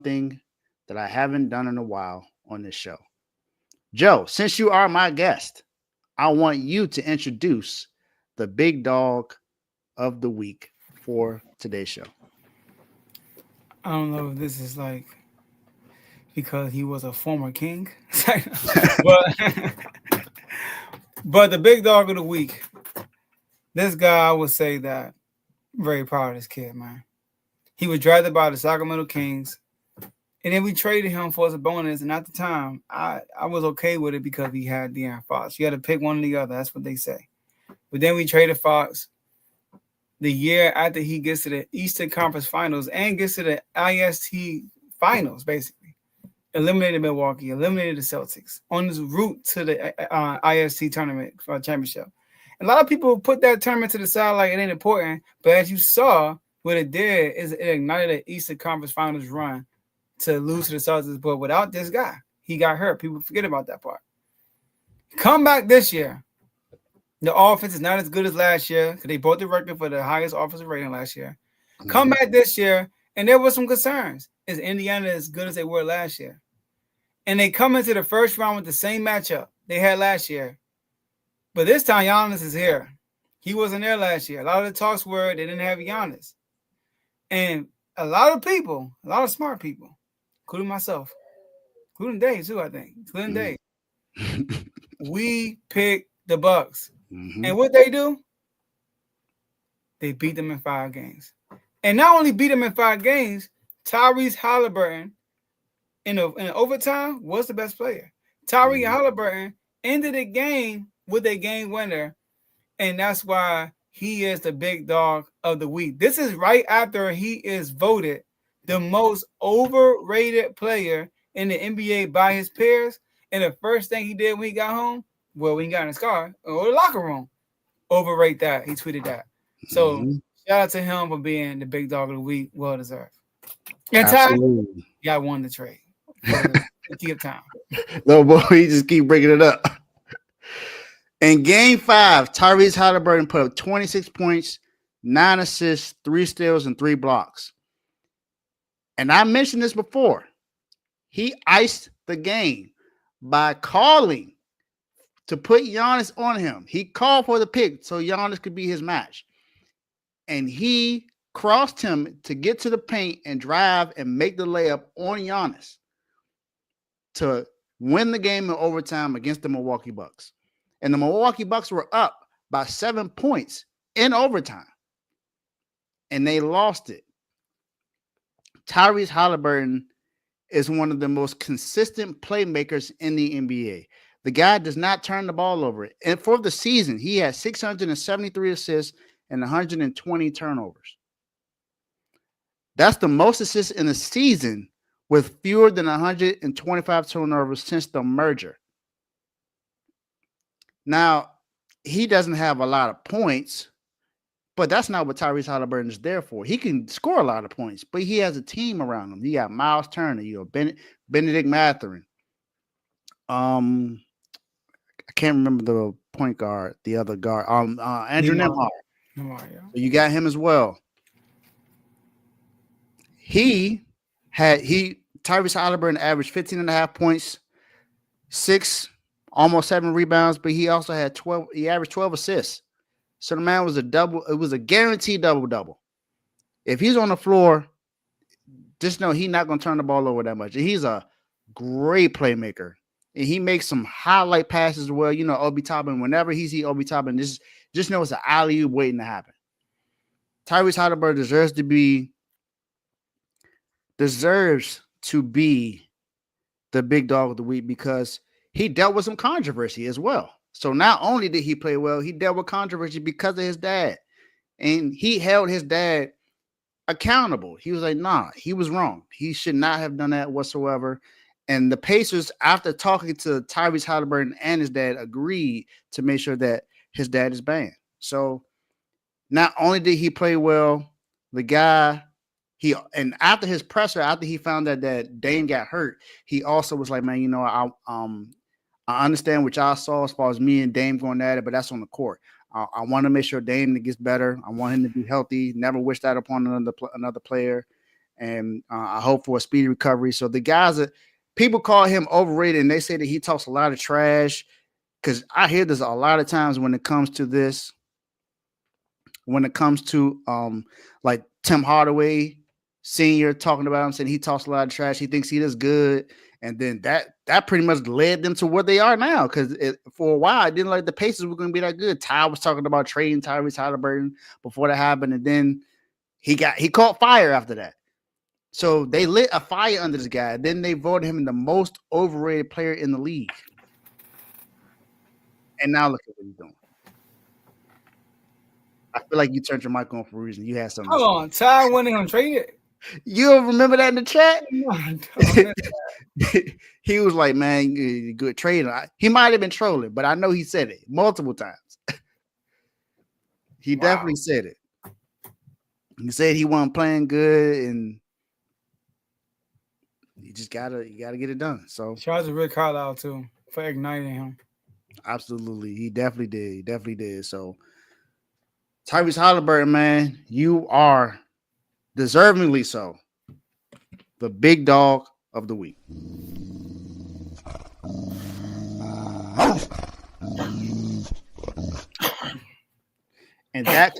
something that I haven't done in a while on this show. Joe, since you are my guest, I want you to introduce the big dog of the week for today's show. I don't know if this is like because he was a former king, but but the big dog of the week. This guy, I would say that I'm very proud of this kid, man. He was drafted by the Sacramento Kings, and then we traded him for as a bonus. And at the time, I was okay with it because he had De'Aaron Fox. You had to pick one or the other. That's what they say. But then we traded Fox the year after he gets to the Eastern Conference Finals and gets to the IST Finals, basically. Eliminated Milwaukee, eliminated the Celtics on his route to the IST tournament for a championship. A lot of people put that tournament to the side like it ain't important, but as you saw, what it did is it ignited an Eastern Conference Finals run to lose to the Celtics. But without this guy, he got hurt. People forget about that part. Come back this year. The offense is not as good as last year because they broke the record for the highest offensive rating last year. Come back this year, and there were some concerns. Is Indiana as good as they were last year? And they come into the first round with the same matchup they had last year. But this time, Giannis is here. He wasn't there last year. A lot of the talks were they didn't have Giannis. And a lot of people, a lot of smart people, including myself, including Dave too, I think, including Dave, we picked the Bucks. And what they do? They beat them in 5 games. And not only beat them in 5 games, Tyrese Haliburton in overtime was the best player. Tyrese Haliburton ended the game with a game winner, and that's why he is the big dog of the week. This is right after he is voted the most overrated player in the NBA by his peers. And the first thing he did when he got home, well, when he got in his car or the locker room, overrate that. He tweeted that. So shout out to him for being the big dog of the week. Well deserved. And Ty, y'all won the trade. Keep time. No, boy, he just keep bringing it up. In game 5, Tyrese Haliburton put up 26 points, 9 assists, 3 steals, and 3 blocks. And I mentioned this before. He iced the game by calling to put Giannis on him. He called for the pick so Giannis could be his match. And he crossed him to get to the paint and drive and make the layup on Giannis to win the game in overtime against the Milwaukee Bucks. And the Milwaukee Bucks were up by 7 points in overtime. And they lost it. Tyrese Haliburton is one of the most consistent playmakers in the NBA. The guy does not turn the ball over. And for the season, he had 673 assists and 120 turnovers. That's the most assists in a season with fewer than 125 turnovers since the merger. Now, he doesn't have a lot of points, but that's not what Tyrese Haliburton is there for. He can score a lot of points, but he has a team around him. You got Miles Turner, Benedict Mathurin. I can't remember the point guard, the other guard. Andrew Nembhard. So you got him as well. Tyrese Haliburton averaged 15.5 points, almost 7 rebounds, but he also had 12. He averaged 12 assists. So the man was a double. It was a guaranteed double-double. If he's on the floor, just know he's not going to turn the ball over that much. He's a great playmaker. And he makes some highlight passes as well. You know, Obi Toppin, whenever he sees Obi Toppin, just know it's an alley-oop waiting to happen. Tyrese Haliburton deserves to be the big dog of the week because he dealt with some controversy as well. So not only did he play well, he dealt with controversy because of his dad. And he held his dad accountable. He was like, nah, he was wrong. He should not have done that whatsoever. And the Pacers, after talking to Tyrese Haliburton and his dad, agreed to make sure that his dad is banned. So not only did he play well, the guy, and after his presser, after he found out that Dame got hurt, he also was like, man, you know, I understand what y'all saw as far as me and Dame going at it, but that's on the court. I want to make sure Dame gets better. I want him to be healthy. Never wish that upon another player. and I hope for a speedy recovery. So the guys that people call him overrated, and they say that he talks a lot of trash. Because I hear this a lot of times when it comes to this, when it comes to like Tim Hardaway Sr. talking about him, saying he talks a lot of trash. He thinks he does good, and then that pretty much led them to where they are now. Because for a while, I didn't like the Pacers were going to be that good. Ty was talking about trading Tyrese Haliburton before that happened, and then he caught fire after that. So they lit a fire under this guy. Then they voted him the most overrated player in the league. And now look at what he's doing. I feel like you turned your mic on for a reason. You had something. Hold on, Ty wasn't gonna trade it. You don't remember that in the chat? No, I don't. He was like, "Man, good trader." He might have been trolling, but I know he said it multiple times. He definitely said it. He said he wasn't playing good, and you gotta get it done. So shout out to Rick Carlisle too for igniting him. Absolutely, he definitely did. He definitely did. So Tyrese Haliburton, man, you are deservingly so the big dog of the week. And that